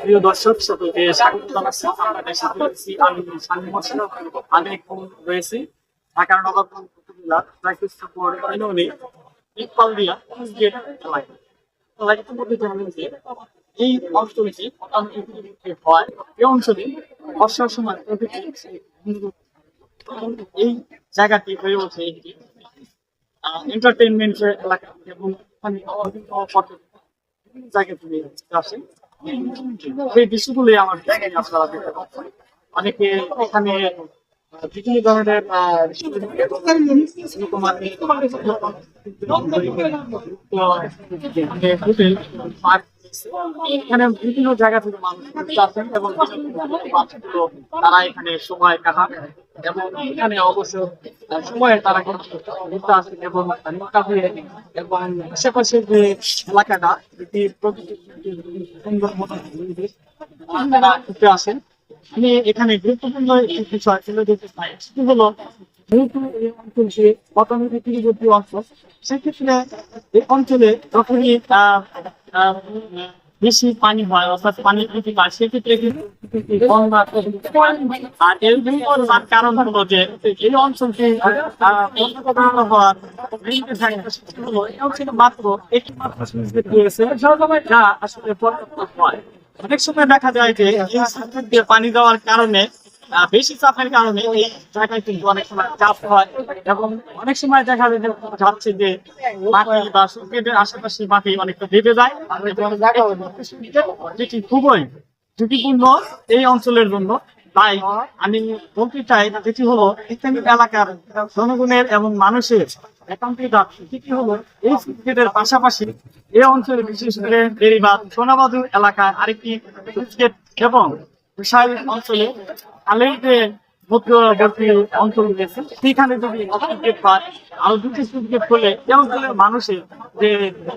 প্রিয় দর্শক, সকলকে স্বাগত জানাচ্ছি। আপনাদের সাথে আছি আমি শামীম হোসেন। আমি এখন রয়েছি ঢাকার নবাবগঞ্জ উপজেলার রায়কৃষ্ণপুর ইউনিয়নে ইকবালদিয়া গেট এলাকায়। ইতিমধ্যে জানেন যে এই অঞ্চলটি হয়, এই অঞ্চলে বর্ষার সময় এই জায়গাটি হয়ে ওঠে একটি এন্টারটেইনমেন্টের এলাকা এবং জায়গা থেকে আসে। সেই দৃশ্যগুলি আমার আপনারা দেখতে পাচ্ছেন। অনেকে এখানে বিভিন্ন ধরনের হোটেল এখানে বিভিন্ন জায়গা থেকে মানুষ আসেন এবং তারা এখানে সময় কাটান এবং এখানে অবশ্য সময়ে তারা ঘুরতে আসেন এবং নৌকা হয়ে এবং আশেপাশের যে এলাকাটা এটি সুন্দর মতো তারা ঘুরতে আসেন। আমি এখানে গুরুত্বপূর্ণ একটি বিষয় তুলে ধরতে চাই, সেটি হলো যেহেতু এই অঞ্চলটি অর্থনৈতিক তীরবর্তী অঞ্চল, সেক্ষেত্রে এই অঞ্চলে যখনই বেশি পানি হয় অর্থাৎ পানির বৃদ্ধি পায়, সেক্ষেত্রে কিন্তু আর এর কারণ হলো যে এই অঞ্চলটি হওয়ার মাত্র একটি রয়েছে যা আসলে পর্যাপ্ত হয়। অনেক সময় দেখা যায় যে এই পানি দেওয়ার কারণে বেশি চাপের কারণে এই জায়গায় কিন্তু অনেক সময় চাপ হয় এবং অনেক সময় দেখা যাচ্ছে যে মাটি বা সংকেতের আশেপাশে মাটি অনেকটা দেবে যায়, যেটি খুবই ঝুঁকিপূর্ণ এই অঞ্চলের জন্য। তাই আমি বলতে চাই যেটি হলো স্থানীয় এলাকার জনগণের এবং মানুষের একান্তটা যেটি হলো এই সংকেতের পাশাপাশি এই অঞ্চলে বিশেষ করে বেড়িবাঁধ সোনাবাদু এলাকায় আরেকটি এবং বিশাল অঞ্চলে খালের যে মধ্যবর্তী অঞ্চল রয়েছে সেখানে যদি পায় আরো দুটি সুইচ করলে এই অঞ্চলের মানুষের যে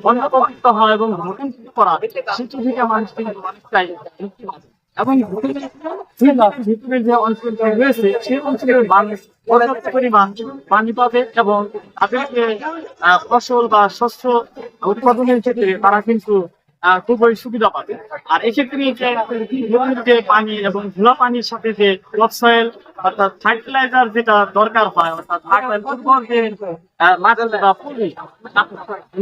বন্যাপ্রভাবিত হয় এবং ভোটিং করা সেটি থেকে মানুষ কিন্তু অনেকটাই মুক্তি পাবে এবং ভিতরে যে অঞ্চলটা রয়েছে সেই অঞ্চলের মানুষ পর্যাপ্ত পরিমাণ পানি পাবে এবং তাদেরকে ফসল বা শস্য উৎপাদনের ক্ষেত্রে তারা কিন্তু খুবই সুবিধা পাবে। আর এক্ষেত্রে যে পানি এবং ধুলা পানির সাথে যে টপসয়েল অর্থাৎ ফার্টিলাইজার যেটা দরকার হয় অর্থাৎ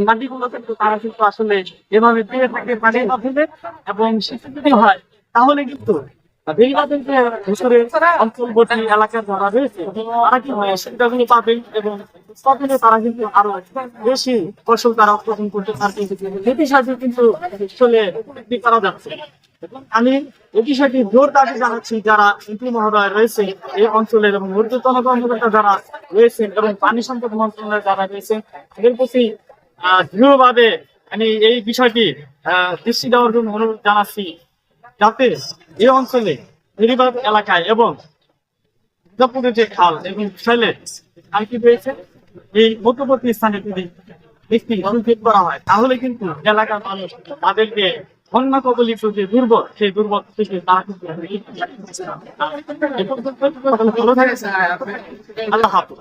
মাটিগুলো কিন্তু তারা কিন্তু আসলে এভাবে পেয়ে থাকে পানির মাধ্যমে এবং সেটা যদি হয় তাহলে কিন্তু বেড়িবাঁধের যে ভেতরে অঞ্চলবর্তী এলাকার যারা রয়েছে তারা কি সুবিধাগুলো পাবেন এবং উৎপাদনে তারা কিন্তু আরো বেশি ফসল তারা উৎপাদন করতে পারবে। এটির সাথে কিন্তু আসলে বৃদ্ধি করা যাচ্ছে। আমি এই বিষয়টি জোর দাবি জানাচ্ছি যারা এমপি মহোদয় রয়েছে এই অঞ্চলের এবং ঊর্ধ্বতন কর্মকর্তা যারা রয়েছেন এবং পানি সম্পদ মন্ত্রণালয়ে যারা রয়েছেন তাদের প্রতি দৃঢ়ভাবে আমি এই বিষয়টি দৃষ্টি দেওয়ার জন্য অনুরোধ জানাচ্ছি, যাতে এই অঞ্চলে বেড়িবাঁধ এলাকায় এবং যে খাল এবং খালটি রয়েছে এই মধ্যবর্তী স্থানে যদি একটি সংকেত করা হয় তাহলে কিন্তু এলাকার মানুষ তাদেরকে বন্যা কবলিত যে দুর্বল সেই দুর্বল থেকে তারা কিন্তু আল্লাহ হাফেজ।